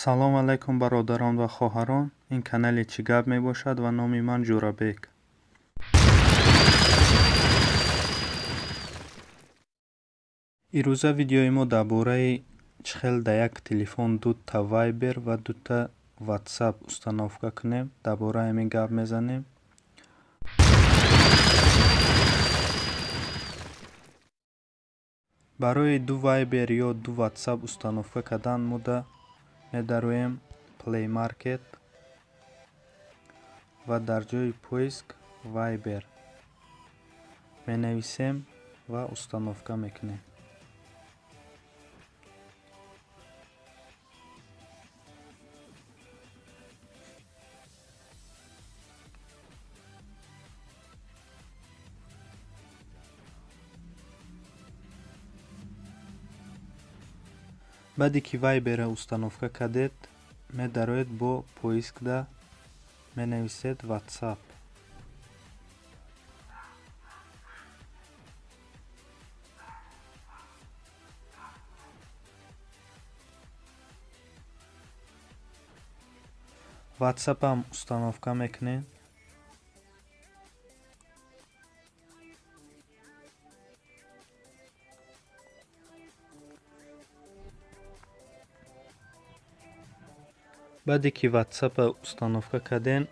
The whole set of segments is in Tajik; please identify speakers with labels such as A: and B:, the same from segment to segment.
A: салом алайкум бародарон ва хоҳарон. Ин канали Чӣ гап мебошад ва номи ман Ҷурабек. ирӯза видеои мо дар бораи чӣ хел дар як телефон дута Viber ва дута WhatsApp установка кунем, дар бораи ҳамин гап мезанем. барои ду Viber ё ду WhatsApp установка кардан медароем Play Market ва дар ҷои поиск Viber менависем ва установка мекунем. баъде ки Viber-ро установка кардед, медароед бо поискда менависед WhatsApp. WhatsApp-ам установка мекунем. баъде ки WhatsApp-а установка карден,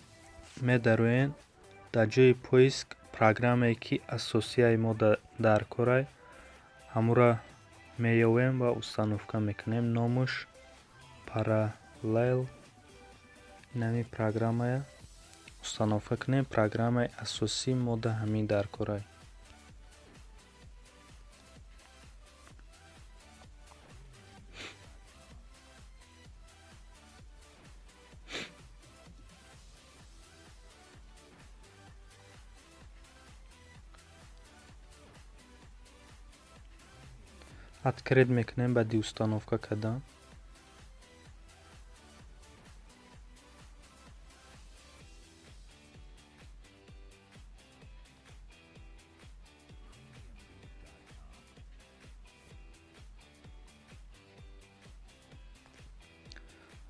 A: медароен дар ҷои поиск программае ки асосияи мо дар корай ҳамура меёвем ва установка мекунем. номуш Parallel. инами программая установка кунем. программаи асосии мо дар ҳамин дар корай. открыть мекунем баъди установка кардан.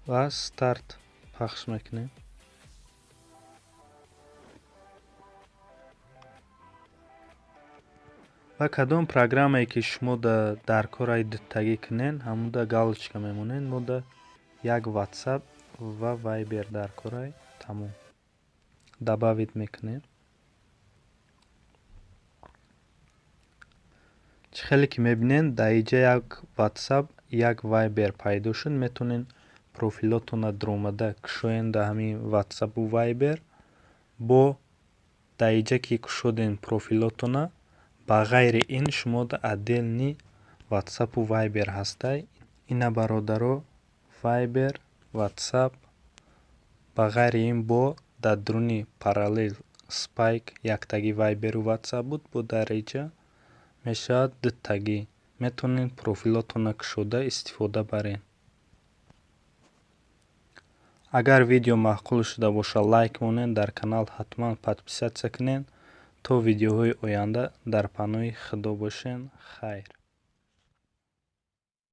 A: ва старт пахш мекунем. ва кадом программае ки шумо дар кораи дутагӣ кунен ҳамуда галочка мемонед. мо да як WhatsApp ва Viber дар корай. тамом. добавить мекунем. чӣ хеле ки мебинен дар инҷа як WhatsApp, як Viber пайдо шуд. метонен профилотона дуромада кушоен дар ҳамин WhatsApp ва Viber. бо дар инҷа ки кушоден профилотона, ба ғайри ин шумо да отделни WhatsApp ва Viber ҳастай. ина бародаро Viber, WhatsApp. ба ғайри ин бо дар дуруни Parallel Spike яктагӣ Viber ва WhatsApp буд, бо дар инҷа мешавад дутагӣ. метонен профилотона кушода истифода барен. агар видео маъқул шуда бошад лайк монен, дар канал ҳатман подписатсия кунен. то видеоҳои оянда дар паноҳи худо бошен. хайр.